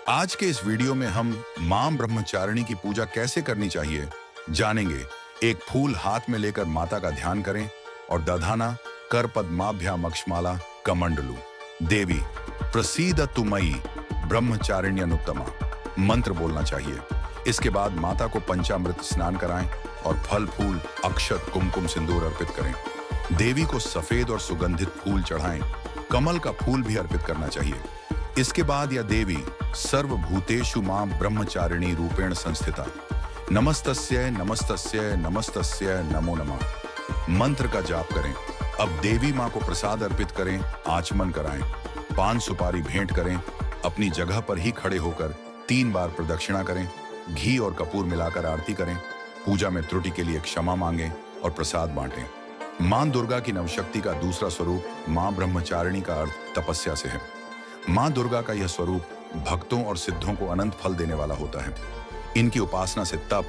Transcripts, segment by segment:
आज के इस वीडियो में हम मां ब्रह्मचारिणी की पूजा कैसे करनी चाहिए जानेंगे। एक फूल हाथ में लेकर माता का ध्यान करें और दधाना कर पद्माभ्याम अक्षमाला कमंडलू। देवी प्रसीदतु मयि ब्रह्मचारिण्यनुत्तमा मंत्र बोलना चाहिए। इसके बाद माता को पंचामृत स्नान कराएं और फल फूल अक्षत कुमकुम सिंदूर अर्पित करें। देवी को सफेद और सुगंधित फूल चढ़ाएं। कमल का फूल भी अर्पित करना चाहिए। इसके बाद यह देवी सर्वभूतेषु मां ब्रह्मचारिणी रूपेण संस्थिता नमस्तस्य नमस्तस्य नमस्तस्य नमो नमः मंत्र का जाप करें। अब देवी मां को प्रसाद अर्पित करें, आचमन कराएं, पान सुपारी भेंट करें। अपनी जगह पर ही खड़े होकर 3 बार प्रदक्षिणा करें। घी और कपूर मिलाकर आरती करें। पूजा में त्रुटि के लिए क्षमा मांगें और प्रसाद बांटें। मां दुर्गा की नवशक्ति का दूसरा स्वरूप मां ब्रह्मचारिणी का अर्थ तपस्या से है। मां दुर्गा का यह स्वरूप भक्तों और सिद्धों को अनंत फल देने वाला होता है। इनकी उपासना से तप,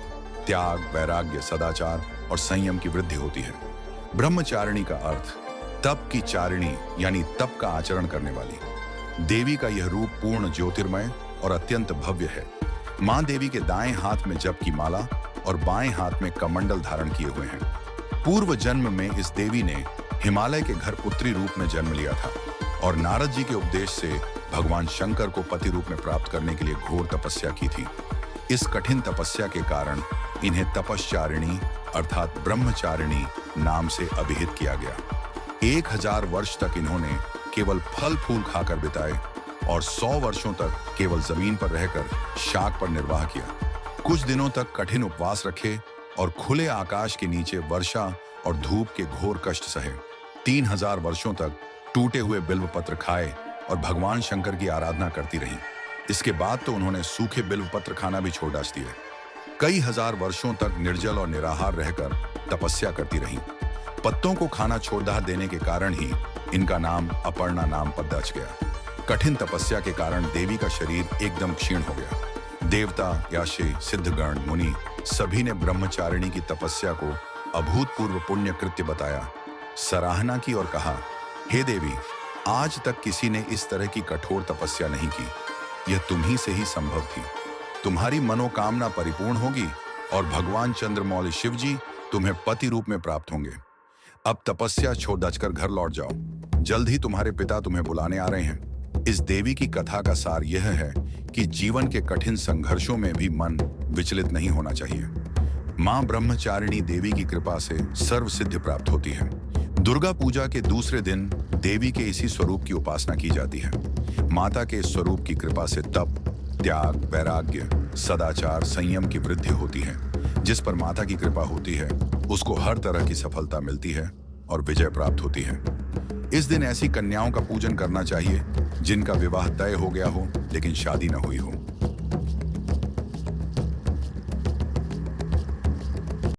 त्याग, वैराग्य, सदाचार और संयम की वृद्धि होती है। ब्रह्मचारिणी का अर्थ तप की चारिणी यानी तप का आचरण करने वाली। देवी का यह रूप पूर्ण ज्योतिर्मय और अत्यंत भव्य है। मां देवी के दाएं हाथ में जप की माला और बाएं हाथ में कमंडल धारण किए हुए हैं। पूर्व जन्म में इस देवी ने हिमालय के घर पुत्री रूप में जन्म लिया था और नारद जी के उपदेश से भगवान शंकर को पति रूप में प्राप्त करने के लिए घोर तपस्या की थी। इस कठिन तपस्या के कारण इन्हें तपश्चारिणी अर्थात ब्रह्मचारिणी नाम से अभिहित किया गया। 1000 वर्ष तक इन्होंने केवल फल फूल खाकर बिताए और 100 वर्षों तक केवल जमीन पर रहकर शाक पर निर्वाह किया। कुछ दिनों तक कठिन उपवास रखे और खुले आकाश के नीचे वर्षा और धूप के घोर कष्ट सहे। 3000 वर्षों तक टूटे हुए बिल्व पत्र खाए और भगवान शंकर की आराधना करती रहीं। इसके बाद तो उन्होंने सूखे बिल्व पत्र खाना भी छोड़ डाल दिए। कई हजार वर्षों तक निर्जल और निराहार रहकर तपस्या करती रहीं। पत्तों को खाना छोड़ देने के कारण ही इनका नाम अपर्णा नाम पर दर्ज गया। कठिन तपस्या के कारण देवी का शरीर एकदम क्षीण हो गया। देवता, याशी, सिद्धगण, मुनि सभी ने ब्रह्मचारिणी की तपस्या को अभूतपूर्व पुण्य कृत्य बताया, सराहना की और कहा, हे देवी, आज तक किसी ने इस तरह की कठोर तपस्या नहीं की। यह तुम्ही से ही संभव थी। तुम्हारी मनोकामना परिपूर्ण होगी और भगवान चंद्रमौली शिव जी तुम्हें पति रूप में प्राप्त होंगे। अब तपस्या छोड़ दचकर घर लौट जाओ। जल्द ही तुम्हारे पिता तुम्हें बुलाने आ रहे हैं। इस देवी की कथा का सार यह है कि जीवन के कठिन संघर्षों में भी मन विचलित नहीं होना चाहिए। मां ब्रह्मचारिणी देवी की कृपा से सर्व सिद्धि प्राप्त होती है। दुर्गा पूजा के दूसरे दिन देवी के इसी स्वरूप की उपासना की जाती है। माता के इस स्वरूप की कृपा से तप, त्याग, वैराग्य, सदाचार, संयम की वृद्धि होती है। जिस पर माता की कृपा होती है उसको हर तरह की सफलता मिलती है और विजय प्राप्त होती है। इस दिन ऐसी कन्याओं का पूजन करना चाहिए जिनका विवाह तय हो गया हो लेकिन शादी न हुई हो।